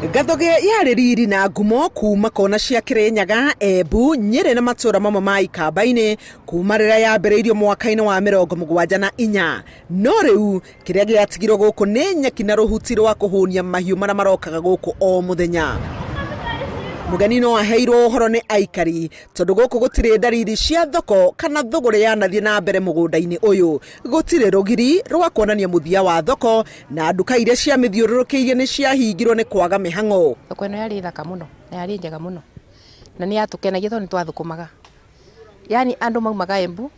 Gathoge yarĩ riri na ngumo kuma kona cia Kirinyaga, Embu, Nyeri na matura mamwe ma Ikamba-inĩ kuma rĩrĩa yambĩrĩirio mwaka-inĩ wa 74. No rĩu kĩrĩa gĩatigirwo gũkũ nĩ nyeki na rũhuti rwa kũhũnia mahiũ marĩa marokaga gũkũ o mũthenya. Mugeni no aheirwo ũhoro nĩ aikari tondũ gũkũ gũtirĩ ndariri cia thoko kana thũgũrĩ yanathiĩ na mbere mũgũnda-inĩ ũyũ. Gũtirĩ rũgiri rwa kuonania mũthia wa thoko na nduka iria cia mĩthiũrũrũkĩirie nĩ ciahingirwo nĩ kwaga mĩhang'o. Thoko ĩno yarĩ thaka mũno na yarĩ njega mũno na nĩ yatũkenagia tondũ nĩ twathũkũmaga. Yani andũ maumaga Embu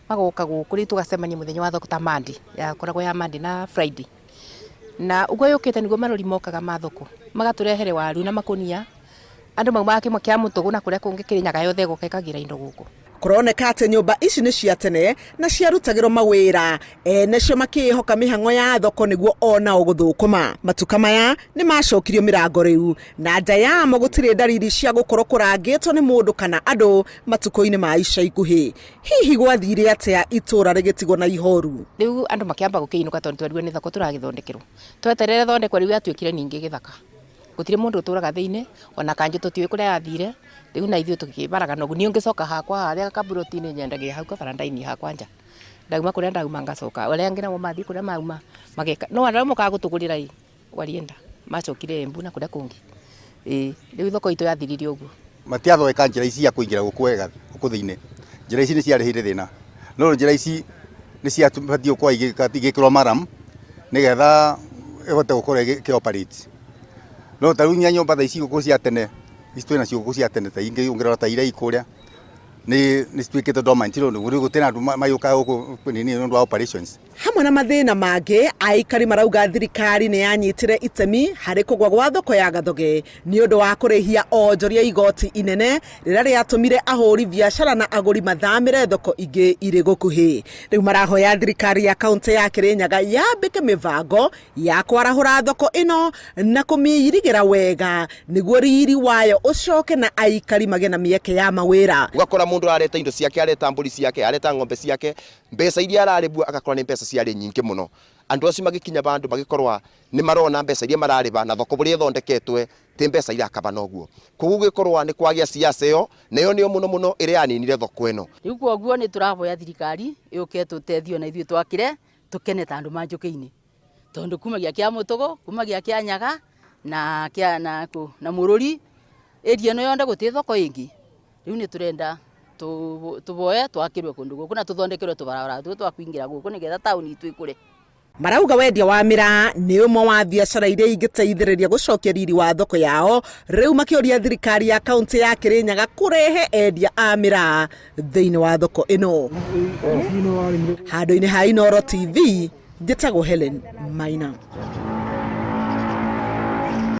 magoka gũkũ rĩ tũgacemania mũthenya wa thoko ta Monday, yakoragwo ya Monday na Friday. Na ũguo yũkĩte nĩguo marori mokaga ma thoko magatũrehere waru na makũnia. Andũ maumaga kĩmwe kĩa mũtũgũ na kũrĩa kũngĩ Kirinyaga yothe gũka ĩkagira indo gũkũ. Kũroneka atĩ nyũmba ici nĩ cia tene na ciarutagĩrwo mawĩra, nacio makĩhoka mĩhang'o ya thoko nĩguo onao gũthũkũma. Matuka maya nĩ macokirio mĩrango rĩu na nja yamo gũtirĩ ndariri cia gũkorwo kũrangĩtwo nĩ mũndũ kana andũ matukũ-inĩ ma ica ikuhĩ. Hihi gwathire atĩa itũra rĩgĩtigwo na ihoru? Rĩu andũ makĩamba gũkĩinũka tondũ twerirwo nĩ thoko tũragĩthondekerwo. Tweterere thondekwo rĩu yatuĩkire ningĩ gĩthaka. Gũtirĩ mũndũ ũtũraga thĩinĩ ona kanjũ tũtiũĩ kũrĩa yathire. Rĩu na ithuĩ tũkĩbaraga no niĩ ngĩcoka hakwa harĩa kaburoti-inĩ nyendagia hau kabarandaini hakwa nja. Ndauma kũrĩa ndauma ngacoka ũrĩa ngina mathiĩ kũrĩa mauma mageka no arĩa mokaga gũtũgũrĩra ĩ warienda macokire Embu na kũrĩa kũngĩ. Rĩu thoko itũ yathiririo ũguo. Matiathondeka njĩra ici cia kũingĩra gũkũ wega gũkũ thĩinĩ. Njĩra ici nĩ ciarehire thĩna. No njĩra ici nĩ ciatũbatiĩ gũkorwo igĩkĩrwo maram nĩgetha ĩhote gũkorwo ĩkĩoperate. No tarĩu nyũmba ici gũkũ cia tene ici na ciũgũ cia tene ta ingĩ ongerera ta iria ikũrĩa nĩ cituĩkĩte dormant rĩu gũtĩna andũ mayũkaga gũkũ nini nĩ ũndũ wa operations. Hamwe na mathĩna mangĩ, aikari marauga thirikari nĩ yanyitire itemi harĩ kũgwa gwa thoko ya Gathoge nĩ ũndũ wa kũrĩhia onjoria igoti inene rĩrĩa rĩatũmire ahũri biacara na agũri mathamĩre thoko ingĩ irĩ gũkuhĩ. Rĩu marahoya thirikari ya kaũntĩ ya Kirinyaga yambĩke mĩbango ya kwarahũra thoko ĩno na kũmĩirigĩra wega nĩguo riri wayo ũcoke na aikari magĩe na mĩeke ya mawĩra. Ũgakora mũndũ areta indo ciake, areta mbũri ciake, areta ng'ombe ciake, mbeca iria ararĩbua agakora nĩ mbeca ciarĩ nyingĩ mũno. Andũ acio magĩkinya bandũ magĩkorwa nĩ marona mbeca iria mararĩba na thoko bũrĩa thondeketwe ti mbeca irakaba noguo. Koguo gĩkorwa nĩ kwagĩa siasa ĩyo nayo nĩyo mũno ĩrĩa yaninire thoko ĩno. Rĩu koguo nĩ tũrahoya thirikari yũke tũteithio na ithuĩ twakire tũkene ta andũ manjũkĩ-inĩ. Tondũ kumagia kĩa mũtũgũ, kumagia kĩa Nyaga na Mũrũri area ĩno yonde gũtĩ thoko ĩngĩ. Rĩu nĩ tũrenda tuboye twakirwe kundu guku na tuthondekerwe tubarabara twa kuingira guku nigetha tauni itu ikure. Marauga wendia wa mĩraa nĩ ũmwe wa biacara iria ingĩteithĩrĩria gũcokia riri wa thoko yao. Rĩu makĩũria thirikari ya kaũntĩ ya Kirinyaga kũrehe endia a mĩraa thĩinĩ wa thoko ĩno. Handũ-inĩ ha Inooro TV, njĩtagwo Helen Maina.